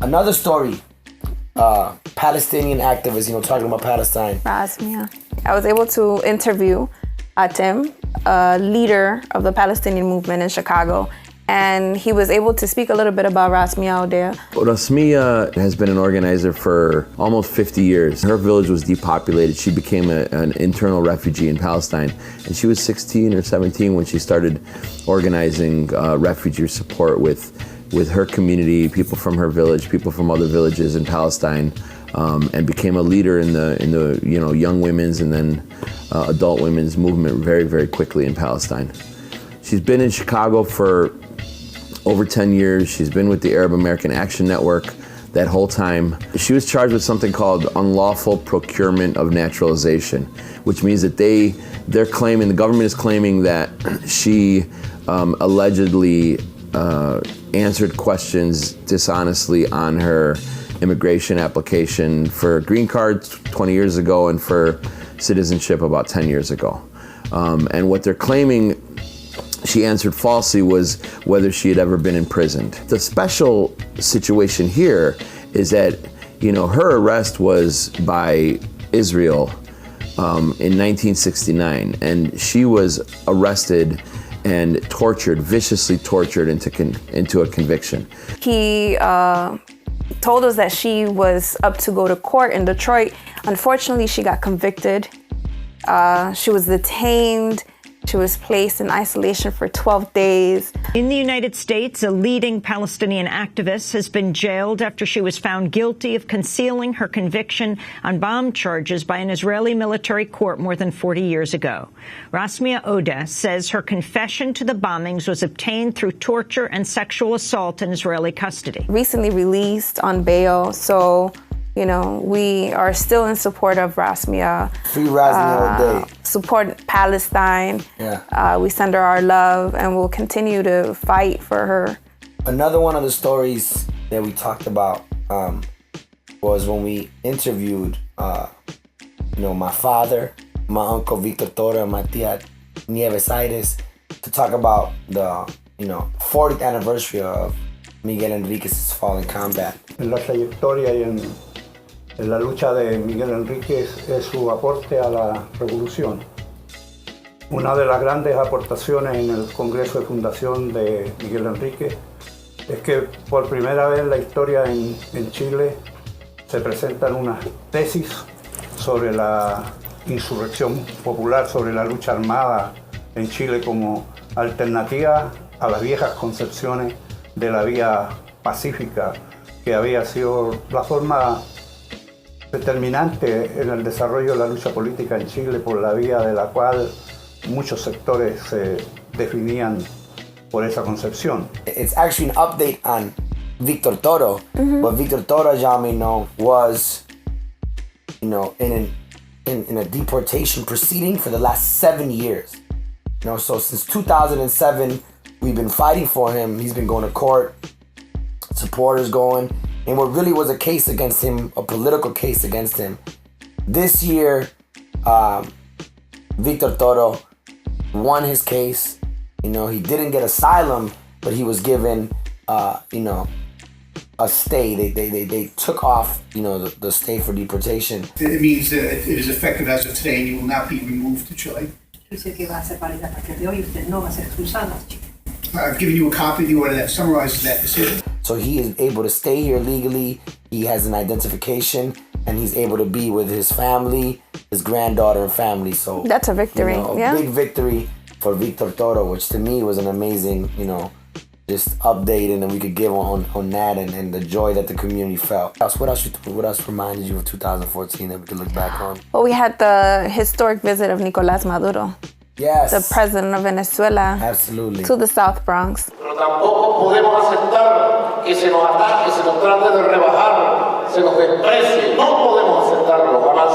Another story, Palestinian activist, talking about Palestine. Rasmia. I was able to interview Atem, a leader of the Palestinian movement in Chicago, and he was able to speak a little bit about Rasmia Odea. Rasmia has been an organizer for almost 50 years. Her village was depopulated. She became an internal refugee in Palestine. And she was 16 or 17 when she started organizing refugee support with her community, people from her village, people from other villages in Palestine, and became a leader in the young women's and then adult women's movement very, very quickly in Palestine. She's been in Chicago for over 10 years. She's been with the Arab American Action Network that whole time. She was charged with something called unlawful procurement of naturalization, which means that the government is claiming that she allegedly answered questions dishonestly on her immigration application for green card 20 years ago and for citizenship about 10 years ago. And what they're claiming she answered falsely was whether she had ever been imprisoned. The special situation here is that, her arrest was by Israel in 1969, and she was arrested and tortured, viciously tortured into a conviction. He told us that she was up to go to court in Detroit. Unfortunately, she got convicted. She was detained. She was placed in isolation for 12 days. In the United States, a leading Palestinian activist has been jailed after she was found guilty of concealing her conviction on bomb charges by an Israeli military court more than 40 years ago. Rasmia Odeh says her confession to the bombings was obtained through torture and sexual assault in Israeli custody. Recently released on bail, so we are still in support of Rasmia. Free Rasmia Odeh. Support Palestine. Yeah. We send her our love, and we'll continue to fight for her. Another one of the stories that we talked about was when we interviewed, my father, my uncle Victor Toro, and my tia Nieves Aires to talk about the, 40th anniversary of Miguel Enriquez's fall in combat. En la trayectoria y en la lucha de Miguel Enríquez es su aporte a la revolución. Una de las grandes aportaciones en el Congreso de Fundación de Miguel Enríquez es que por primera vez en la historia en Chile se presentan unas tesis sobre la insurrección popular, sobre la lucha armada en Chile como alternativa a las viejas concepciones de la vía pacífica, que había sido la forma determinante en el desarrollo de la lucha política en Chile, por la vía de la cual muchos sectores se definían por esa concepción. It's actually an update on Victor Toro, but Victor Toro, as y'all may know, was, in a deportation proceeding for the last 7 years. So since 2007, we've been fighting for him. He's been going to court, supporters going. And what really was a case against him, a political case against him. This year, Victor Toro won his case. He didn't get asylum, but he was given, a stay. They took off, the stay for deportation. It means that it is effective as of today and you will not be removed to Chile. I've given you a copy of the order that summarizes that decision. So he is able to stay here legally. He has an identification, and he's able to be with his family, his granddaughter and family. So that's a victory. A big victory for Victor Toro, which to me was an amazing, just update, and then we could give on that and the joy that the community felt. What else reminded you of 2014 that we could look back on? Well, we had the historic visit of Nicolás Maduro. Yes. The president of Venezuela. Absolutely. To the South Bronx. Pero tampoco podemos aceptar que se nos ataque, se nos trate de rebajar, se nos desprecie. No podemos aceptarlo jamás.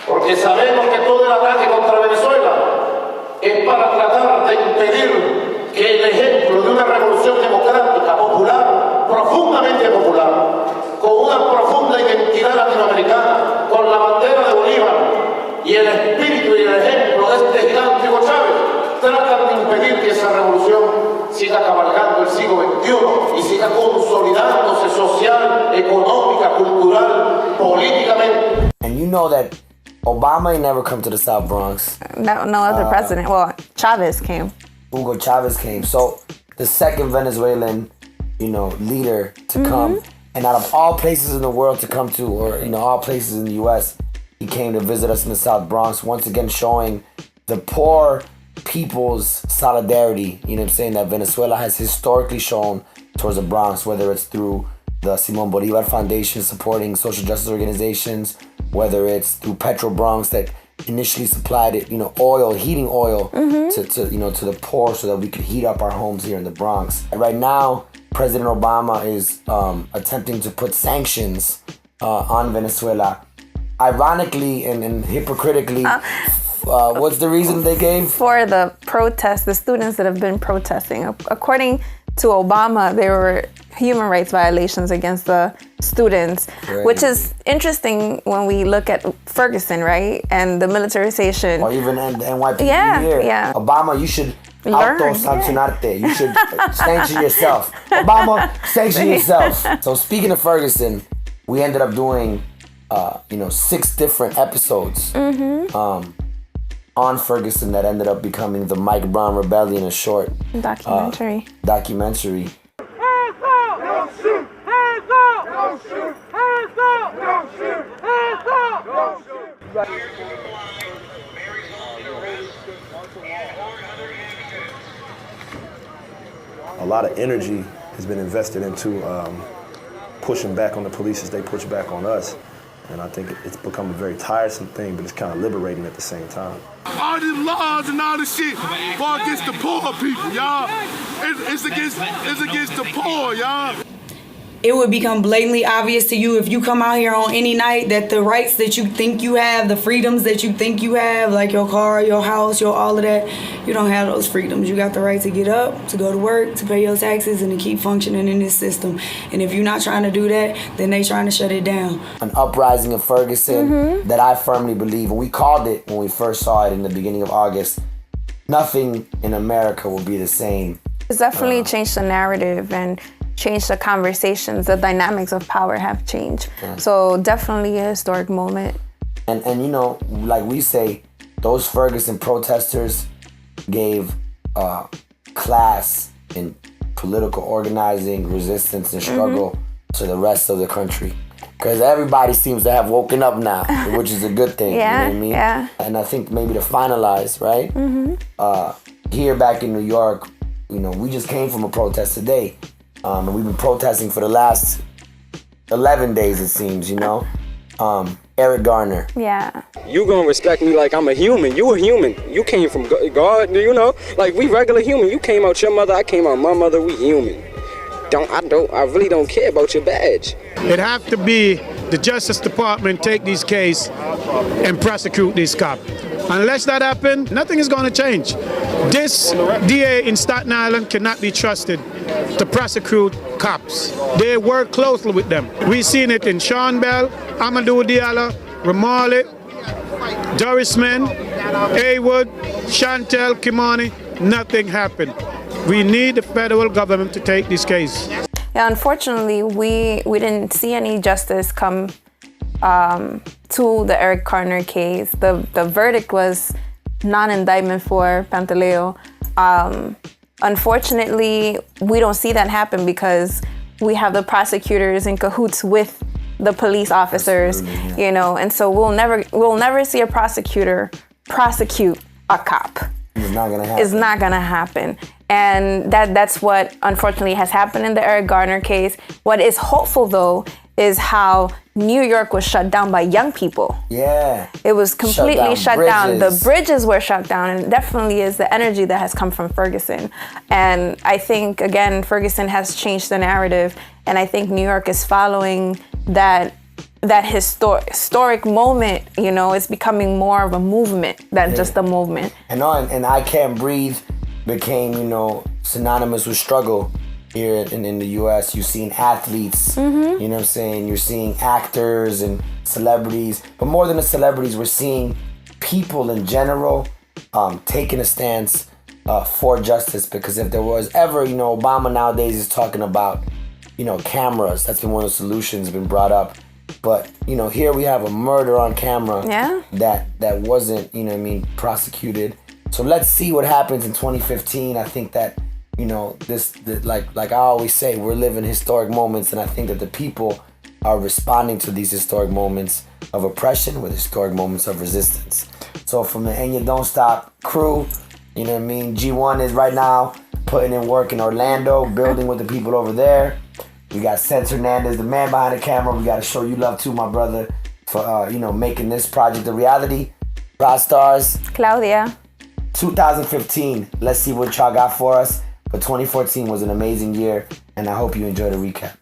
Porque sabemos que todo el ataque contra Venezuela es para tratar de impedir que el ejemplo de una revolución democrática, popular, profundamente popular, con una profunda identidad latinoamericana, con la bandera de Bolívar y el espíritu y el ejemplo de este gigante Hugo Chávez, tratan de impedir que esa revolución siga cabalgando el siglo XXI y siga consolidándose social económica, cultural, políticamente. And you know that Obama ain't never come to the South Bronx. No other president. Well, Chavez came. Hugo Chavez came. So the second Venezuelan, leader to come. And out of all places in the world to come to, or, all places in the U.S., he came to visit us in the South Bronx, once again showing the poor people's solidarity, that Venezuela has historically shown towards the Bronx, whether it's through the Simon Bolivar Foundation supporting social justice organizations, whether it's through Petrobronx that initially supplied it, heating oil to the poor so that we could heat up our homes here in the Bronx. And right now, President Obama is attempting to put sanctions on Venezuela. Ironically and hypocritically, what's the reason they gave? For the protests, the students that have been protesting. According to Obama, there were human rights violations against the students, which is interesting when we look at Ferguson, right? And the militarization. Or even NYPD here. Yeah. Obama, you should auto-sancionarte. You should sanction yourself. Obama, sanction yourself. So speaking of Ferguson, we ended up doing 6 different episodes on Ferguson that ended up becoming the Mike Brown Rebellion, a short documentary. A lot of energy has been invested into pushing back on the police as they push back on us. And I think it's become a very tiresome thing, but it's kind of liberating at the same time. All these laws and all this shit go against the poor people, y'all. It's against the poor, y'all. It would become blatantly obvious to you if you come out here on any night that the rights that you think you have, the freedoms that you think you have, like your car, your house, all of that, you don't have those freedoms. You got the right to get up, to go to work, to pay your taxes, and to keep functioning in this system. And if you're not trying to do that, then they trying to shut it down. An uprising of Ferguson that I firmly believe, and we called it when we first saw it in the beginning of August, nothing in America will be the same. It's definitely changed the narrative and changed the conversations. The dynamics of power have changed. Yeah. So definitely a historic moment. And like we say, those Ferguson protesters gave class in political organizing, resistance, and struggle to the rest of the country. Because everybody seems to have woken up now, which is a good thing. Yeah, you know what I mean? Yeah. And I think maybe to finalize, right? Here back in New York, we just came from a protest today. And we've been protesting for the last 11 days, it seems, Eric Garner. Yeah. You gonna respect me like I'm a human. You a human. You came from God, like we regular human. You came out your mother, I came out my mother, we human. I really don't care about your badge. It have to be the Justice Department take these cases and prosecute these cops. Unless that happens, nothing is going to change. This DA in Staten Island cannot be trusted to prosecute cops. They work closely with them. We've seen it in Sean Bell, Amadou Diallo, Ramali, Doris Men, Haywood, Chantel Kimani. Nothing happened. We need the federal government to take this case. Yeah, unfortunately, we didn't see any justice come to the Eric Garner case. The verdict was non-indictment for Pantaleo. Unfortunately, we don't see that happen because we have the prosecutors in cahoots with the police officers, and so we'll never see a prosecutor prosecute a cop. It's not gonna happen. It's not gonna happen. And that's what unfortunately has happened in the Eric Garner case. What is hopeful though is how New York was shut down by young people. Yeah. It was completely shut down. The Bridges. bridges were shut down, and it definitely is the energy that has come from Ferguson. And I think, again, Ferguson has changed the narrative, and I think New York is following that historic moment. It's becoming more of a movement than just a movement. And I Can't Breathe became, synonymous with struggle here in the U.S. You're seeing athletes, you know what I'm saying? You're seeing actors and celebrities. But more than the celebrities, we're seeing people in general taking a stance for justice. Because if there was ever, Obama nowadays is talking about cameras. That's been one of the solutions been brought up. But, here we have a murder on camera that wasn't, prosecuted. So let's see what happens in 2015. I think that, like I always say, we're living historic moments, and I think that the people are responding to these historic moments of oppression with historic moments of resistance. So from the Enya Don't Stop crew, G1 is right now putting in work in Orlando, building with the people over there. We got Sense Hernandez, the man behind the camera. We got to show you love too, my brother, for making this project a reality. Rod Stars. Claudia. 2015. Let's see what y'all got for us. But 2014 was an amazing year, and I hope you enjoyed the recap.